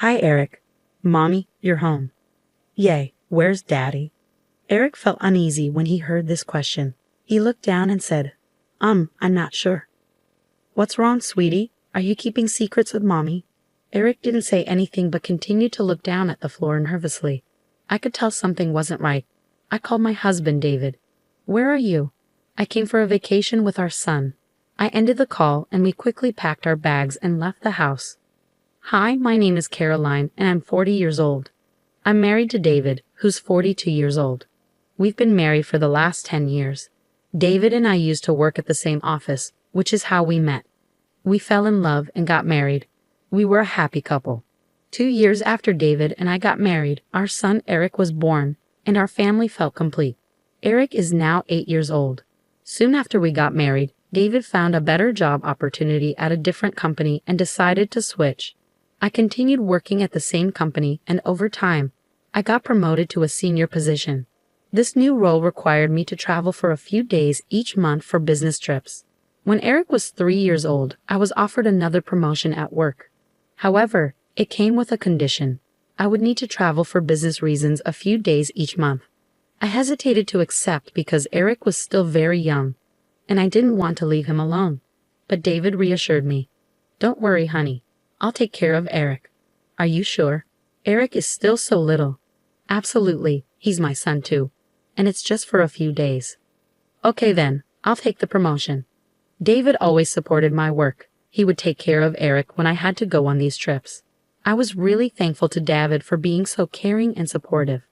Hi, Eric. Mommy, you're home. Yay, where's Daddy? Eric felt uneasy when he heard this question. He looked down and said, I'm not sure. What's wrong, sweetie? Are you keeping secrets with Mommy? Eric didn't say anything but continued to look down at the floor nervously. I could tell something wasn't right. I called my husband, David. Where are you? I came for a vacation with our son. I ended the call and we quickly packed our bags and left the house. Hi, my name is Caroline and I'm 40 years old. I'm married to David, who's 42 years old. We've been married for the last 10 years. David and I used to work at the same office, which is how we met. We fell in love and got married. We were a happy couple. 2 years after David and I got married, our son Eric was born, and our family felt complete. Eric is now 8 years old. Soon after we got married, David found a better job opportunity at a different company and decided to switch. I continued working at the same company, and over time, I got promoted to a senior position. This new role required me to travel for a few days each month for business trips. When Eric was 3 years old, I was offered another promotion at work. However, it came with a condition. I would need to travel for business reasons a few days each month. I hesitated to accept because Eric was still very young, and I didn't want to leave him alone. But David reassured me. Don't worry, honey. I'll take care of Eric. Are you sure? Eric is still so little. Absolutely, he's my son too. And it's just for a few days. Okay then, I'll take the promotion. David always supported my work. He would take care of Eric when I had to go on these trips. I was really thankful to David for being so caring and supportive.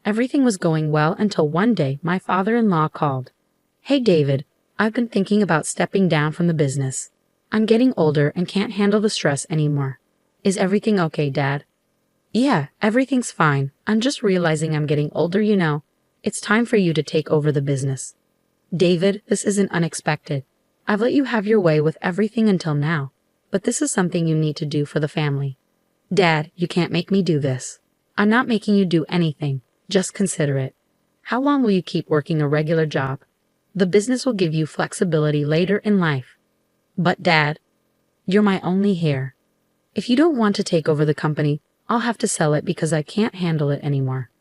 Everything was going well until one day my father-in-law called. Hey David, I've been thinking about stepping down from the business. I'm getting older and can't handle the stress anymore. Is everything okay, Dad? Yeah, everything's fine. I'm just realizing I'm getting older, you know. It's time for you to take over the business. David, this isn't unexpected. I've let you have your way with everything until now, but this is something you need to do for the family. Dad, you can't make me do this. I'm not making you do anything. Just consider it. How long will you keep working a regular job? The business will give you flexibility later in life. But Dad, you're my only heir. If you don't want to take over the company, I'll have to sell it because I can't handle it anymore.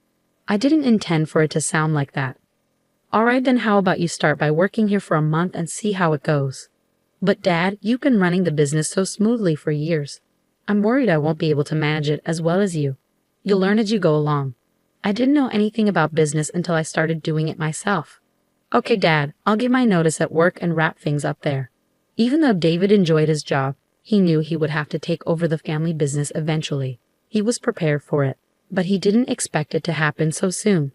I didn't intend for it to sound like that. Alright then, how about you start by working here for a month and see how it goes. But Dad, you've been running the business so smoothly for years. I'm worried I won't be able to manage it as well as you. You'll learn as you go along. I didn't know anything about business until I started doing it myself. Okay Dad, I'll give my notice at work and wrap things up there. Even though David enjoyed his job, he knew he would have to take over the family business eventually. He was prepared for it, but he didn't expect it to happen so soon.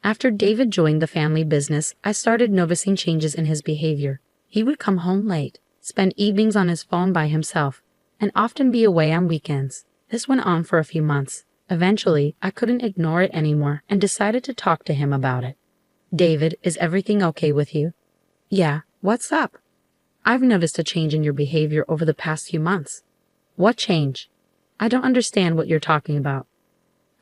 After David joined the family business, I started noticing changes in his behavior. He would come home late, spend evenings on his phone by himself, and often be away on weekends. This went on for a few months. Eventually, I couldn't ignore it anymore and decided to talk to him about it. David, is everything okay with you? Yeah, what's up? I've noticed a change in your behavior over the past few months. What change? I don't understand what you're talking about.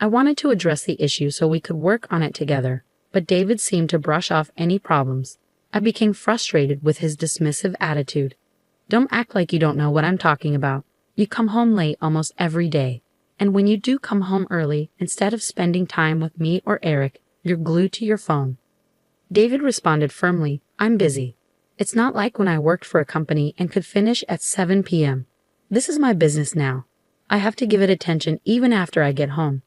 I wanted to address the issue so we could work on it together, but David seemed to brush off any problems. I became frustrated with his dismissive attitude. Don't act like you don't know what I'm talking about. You come home late almost every day. And when you do come home early, instead of spending time with me or Eric, you're glued to your phone. David responded firmly, I'm busy. It's not like when I worked for a company and could finish at 7 p.m. This is my business now. I have to give it attention even after I get home.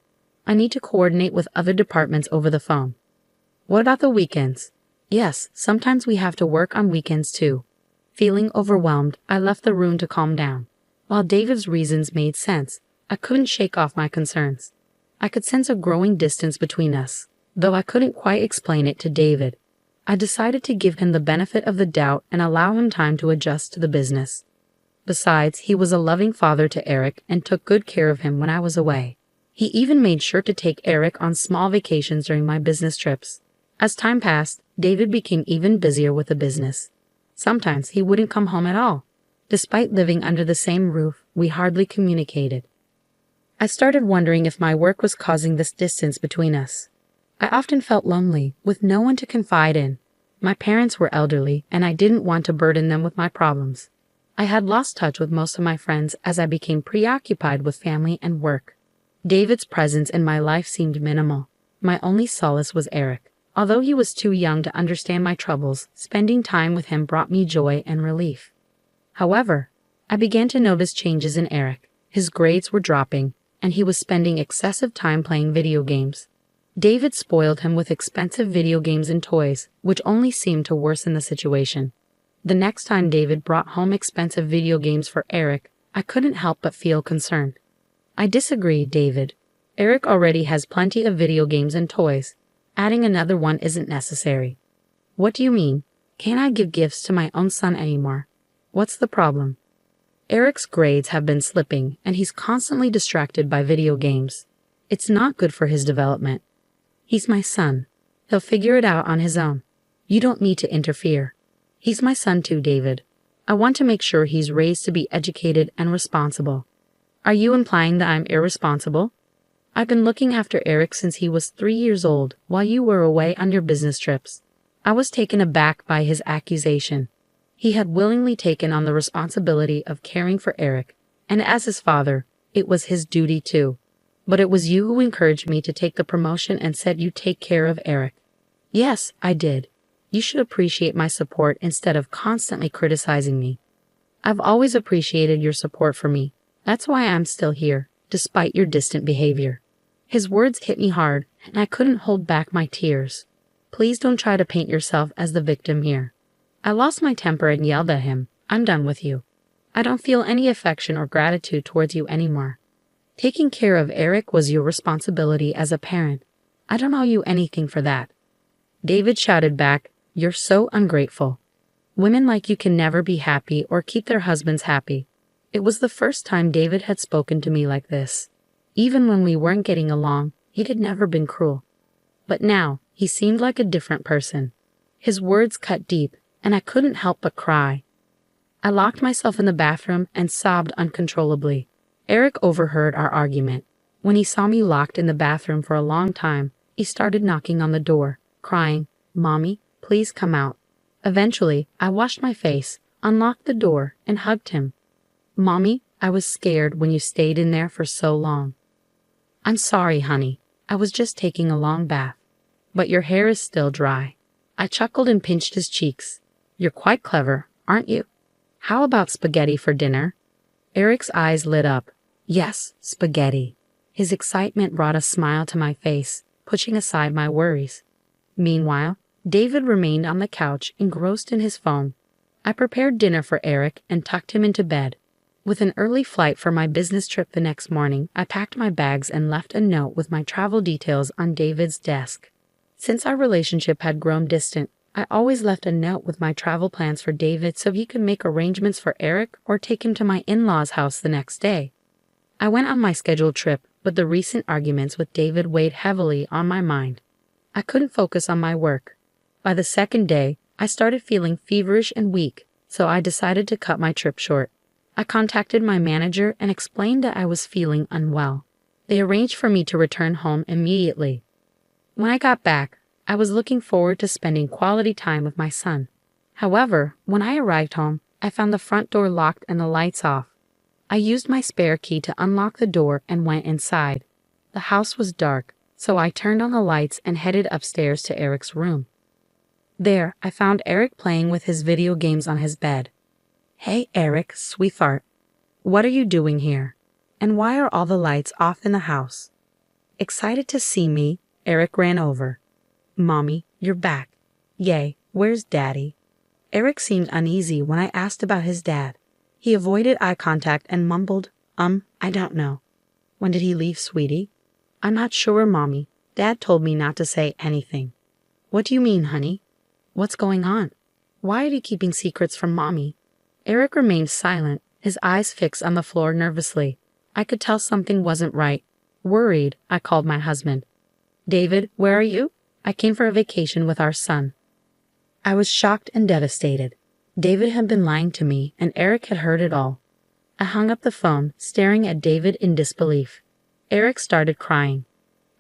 I need to coordinate with other departments over the phone. What about the weekends? Yes, sometimes we have to work on weekends too. Feeling overwhelmed, I left the room to calm down. While David's reasons made sense, I couldn't shake off my concerns. I could sense a growing distance between us, though I couldn't quite explain it to David. I decided to give him the benefit of the doubt and allow him time to adjust to the business. Besides, he was a loving father to Eric and took good care of him when I was away. He even made sure to take Eric on small vacations during my business trips. As time passed, David became even busier with the business. Sometimes he wouldn't come home at all. Despite living under the same roof, we hardly communicated. I started wondering if my work was causing this distance between us. I often felt lonely, with no one to confide in. My parents were elderly, and I didn't want to burden them with my problems. I had lost touch with most of my friends as I became preoccupied with family and work. David's presence in my life seemed minimal. My only solace was Eric. Although he was too young to understand my troubles, spending time with him brought me joy and relief. However, I began to notice changes in Eric. His grades were dropping, and he was spending excessive time playing video games. David spoiled him with expensive video games and toys, which only seemed to worsen the situation. The next time David brought home expensive video games for Eric, I couldn't help but feel concerned. I disagree, David. Eric already has plenty of video games and toys. Adding another one isn't necessary. What do you mean? Can't I give gifts to my own son anymore? What's the problem? Eric's grades have been slipping, and he's constantly distracted by video games. It's not good for his development. He's my son. He'll figure it out on his own. You don't need to interfere. He's my son too, David. I want to make sure he's raised to be educated and responsible. Are you implying that I'm irresponsible? I've been looking after Eric since he was 3 years old while you were away on your business trips. I was taken aback by his accusation. He had willingly taken on the responsibility of caring for Eric, and as his father, it was his duty too. But it was you who encouraged me to take the promotion and said you'd take care of Eric. Yes, I did. You should appreciate my support instead of constantly criticizing me. I've always appreciated your support for me. That's why I'm still here, despite your distant behavior. His words hit me hard, and I couldn't hold back my tears. Please don't try to paint yourself as the victim here. I lost my temper and yelled at him. I'm done with you. I don't feel any affection or gratitude towards you anymore. Taking care of Eric was your responsibility as a parent. I don't owe you anything for that. David shouted back, You're so ungrateful. Women like you can never be happy or keep their husbands happy. It was the first time David had spoken to me like this. Even when we weren't getting along, he had never been cruel. But now, he seemed like a different person. His words cut deep, and I couldn't help but cry. I locked myself in the bathroom and sobbed uncontrollably. Eric overheard our argument. When he saw me locked in the bathroom for a long time, he started knocking on the door, crying, Mommy, please come out. Eventually, I washed my face, unlocked the door, and hugged him. Mommy, I was scared when you stayed in there for so long. I'm sorry, honey. I was just taking a long bath. But your hair is still dry. I chuckled and pinched his cheeks. You're quite clever, aren't you? How about spaghetti for dinner? Eric's eyes lit up. Yes, spaghetti. His excitement brought a smile to my face, pushing aside my worries. Meanwhile, David remained on the couch, engrossed in his phone. I prepared dinner for Eric and tucked him into bed. With an early flight for my business trip the next morning, I packed my bags and left a note with my travel details on David's desk. Since our relationship had grown distant, I always left a note with my travel plans for David so he could make arrangements for Eric or take him to my in-laws' house the next day. I went on my scheduled trip, but the recent arguments with David weighed heavily on my mind. I couldn't focus on my work. By the second day, I started feeling feverish and weak, so I decided to cut my trip short. I contacted my manager and explained that I was feeling unwell. They arranged for me to return home immediately. When I got back, I was looking forward to spending quality time with my son. However, when I arrived home, I found the front door locked and the lights off. I used my spare key to unlock the door and went inside. The house was dark, so I turned on the lights and headed upstairs to Eric's room. There, I found Eric playing with his video games on his bed. Hey, Eric, sweetheart. What are you doing here? And why are all the lights off in the house? Excited to see me, Eric ran over. Mommy, you're back. Yay, where's Daddy? Eric seemed uneasy when I asked about his dad. He avoided eye contact and mumbled, I don't know. When did he leave, sweetie? I'm not sure, Mommy. Dad told me not to say anything. What do you mean, honey? What's going on? Why are you keeping secrets from Mommy? Eric remained silent, his eyes fixed on the floor nervously. I could tell something wasn't right. Worried, I called my husband. David, where are you? I came for a vacation with our son. I was shocked and devastated. David had been lying to me, and Eric had heard it all. I hung up the phone, staring at David in disbelief. Eric started crying.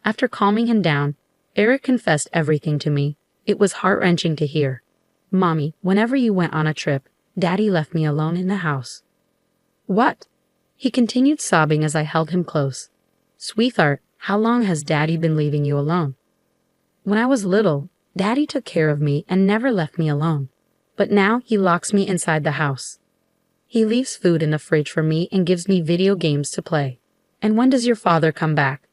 After calming him down, Eric confessed everything to me. It was heart-wrenching to hear. Mommy, whenever you went on a trip, Daddy left me alone in the house." "What?" He continued sobbing as I held him close. "Sweetheart, how long has Daddy been leaving you alone?" "When I was little, Daddy took care of me and never left me alone. But now he locks me inside the house. He leaves food in the fridge for me and gives me video games to play." "And when does your father come back?"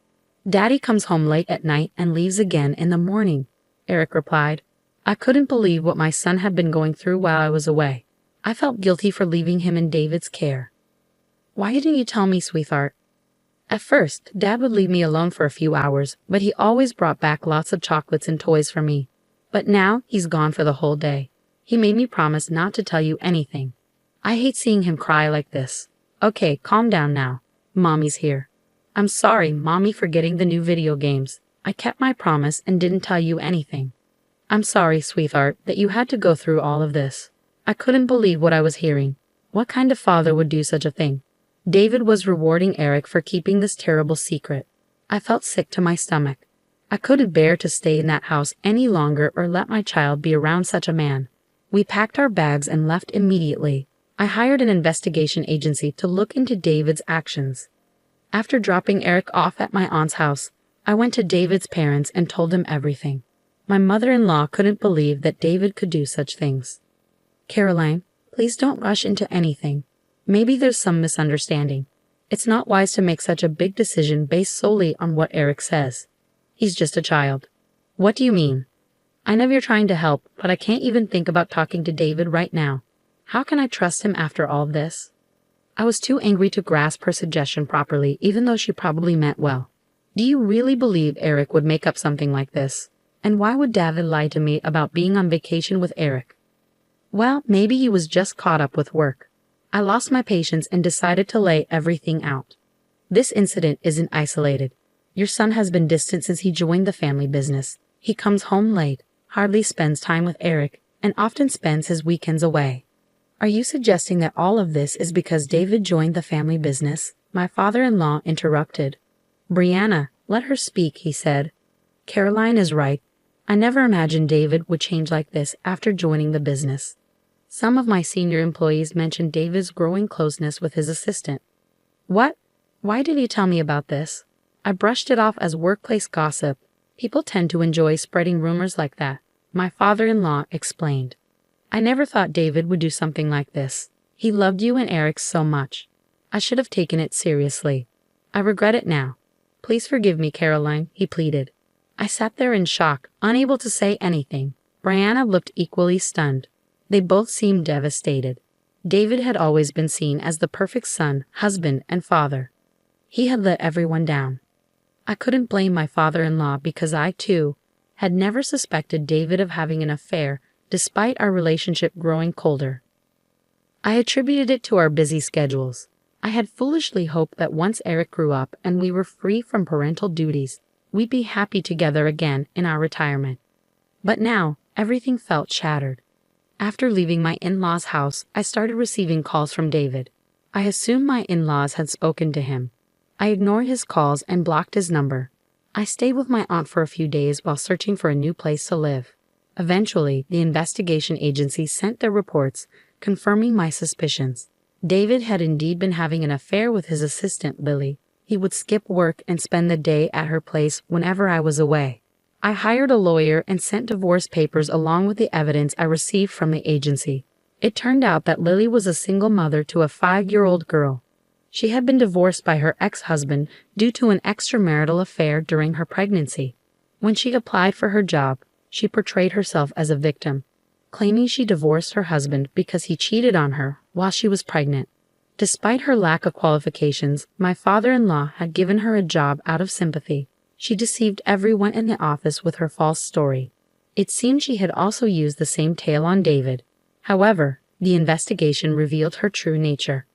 "Daddy comes home late at night and leaves again in the morning," Eric replied. I couldn't believe what my son had been going through while I was away. I felt guilty for leaving him in David's care. "Why didn't you tell me, sweetheart?" "At first, Dad would leave me alone for a few hours, but he always brought back lots of chocolates and toys for me. But now he's gone for the whole day. He made me promise not to tell you anything. I hate seeing him cry like this." "Okay, calm down now. Mommy's here." "I'm sorry, Mommy, for getting the new video games. I kept my promise and didn't tell you anything." "I'm sorry, sweetheart, that you had to go through all of this. I couldn't believe what I was hearing. What kind of father would do such a thing?" David was rewarding Eric for keeping this terrible secret. I felt sick to my stomach. I couldn't bear to stay in that house any longer or let my child be around such a man. We packed our bags and left immediately. I hired an investigation agency to look into David's actions. After dropping Eric off at my aunt's house, I went to David's parents and told them everything. My mother-in-law couldn't believe that David could do such things. "Caroline, please don't rush into anything. Maybe there's some misunderstanding. It's not wise to make such a big decision based solely on what Eric says. He's just a child." "What do you mean?" "I know you're trying to help, but I can't even think about talking to David right now. How can I trust him after all of this?" I was too angry to grasp her suggestion properly, even though she probably meant well. "Do you really believe Eric would make up something like this? And why would David lie to me about being on vacation with Eric?" "Well, maybe he was just caught up with work." I lost my patience and decided to lay everything out. "This incident isn't isolated. Your son has been distant since he joined the family business. He comes home late, hardly spends time with Eric, and often spends his weekends away." "Are you suggesting that all of this is because David joined the family business?" My father-in-law interrupted. "Brianna, let her speak," he said. "Caroline is right. I never imagined David would change like this after joining the business." Some of my senior employees mentioned David's growing closeness with his assistant. "What? Why did you tell me about this?" I brushed it off as workplace gossip. People tend to enjoy spreading rumors like that, my father-in-law explained. "I never thought David would do something like this. He loved you and Eric so much. I should have taken it seriously. I regret it now. Please forgive me, Caroline," he pleaded. I sat there in shock, unable to say anything. Brianna looked equally stunned. They both seemed devastated. David had always been seen as the perfect son, husband, and father. He had let everyone down. I couldn't blame my father-in-law because I, too, had never suspected David of having an affair despite our relationship growing colder. I attributed it to our busy schedules. I had foolishly hoped that once Eric grew up and we were free from parental duties, we'd be happy together again in our retirement. But now, everything felt shattered. After leaving my in-laws' house, I started receiving calls from David. I assumed my in-laws had spoken to him. I ignored his calls and blocked his number. I stayed with my aunt for a few days while searching for a new place to live. Eventually, the investigation agency sent their reports, confirming my suspicions. David had indeed been having an affair with his assistant, Lily. He would skip work and spend the day at her place whenever I was away. I hired a lawyer and sent divorce papers along with the evidence I received from the agency. It turned out that Lily was a single mother to a 5-year-old girl. She had been divorced by her ex-husband due to an extramarital affair during her pregnancy. When she applied for her job, she portrayed herself as a victim, claiming she divorced her husband because he cheated on her while she was pregnant. Despite her lack of qualifications, my father-in-law had given her a job out of sympathy. She deceived everyone in the office with her false story. It seemed she had also used the same tale on David. However, the investigation revealed her true nature.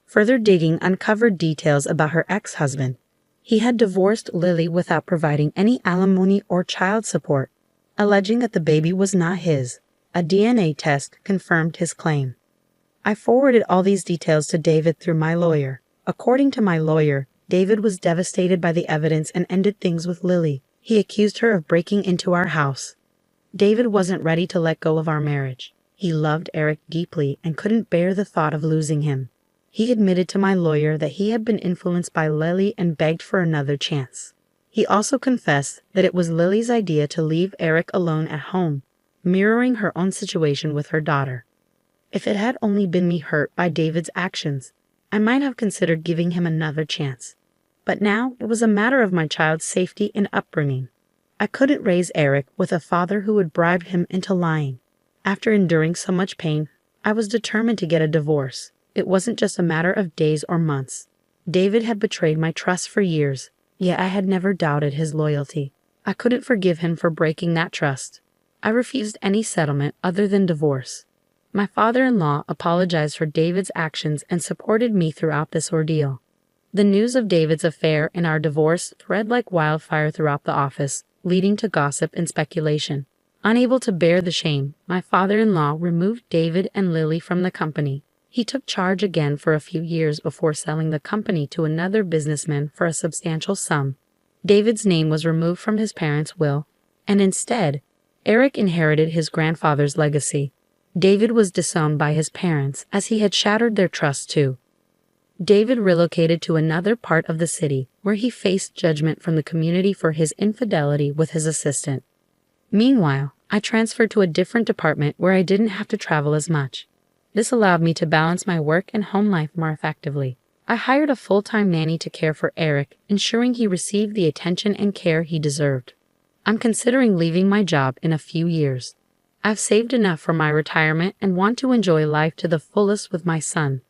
Further digging uncovered details about her ex-husband. He had divorced Lily without providing any alimony or child support, alleging that the baby was not his. A DNA test confirmed his claim. I forwarded all these details to David through my lawyer. According to my lawyer, David was devastated by the evidence and ended things with Lily. He accused her of breaking into our house. David wasn't ready to let go of our marriage. He loved Eric deeply and couldn't bear the thought of losing him. He admitted to my lawyer that he had been influenced by Lily and begged for another chance. He also confessed that it was Lily's idea to leave Eric alone at home, mirroring her own situation with her daughter. If it had only been me hurt by David's actions, I might have considered giving him another chance. But now it was a matter of my child's safety and upbringing. I couldn't raise Eric with a father who would bribe him into lying. After enduring so much pain, I was determined to get a divorce. It wasn't just a matter of days or months. David had betrayed my trust for years, yet I had never doubted his loyalty. I couldn't forgive him for breaking that trust. I refused any settlement other than divorce. My father-in-law apologized for David's actions and supported me throughout this ordeal. The news of David's affair and our divorce spread like wildfire throughout the office, leading to gossip and speculation. Unable to bear the shame, my father-in-law removed David and Lily from the company. He took charge again for a few years before selling the company to another businessman for a substantial sum. David's name was removed from his parents' will, and instead, Eric inherited his grandfather's legacy. David was disowned by his parents as he had shattered their trust too. David relocated to another part of the city where he faced judgment from the community for his infidelity with his assistant. Meanwhile, I transferred to a different department where I didn't have to travel as much. This allowed me to balance my work and home life more effectively. I hired a full-time nanny to care for Eric, ensuring he received the attention and care he deserved. I'm considering leaving my job in a few years. I've saved enough for my retirement and want to enjoy life to the fullest with my son.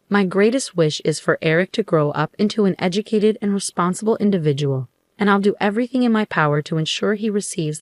My greatest wish is for Eric to grow up into an educated and responsible individual, and I'll do everything in my power to ensure he receives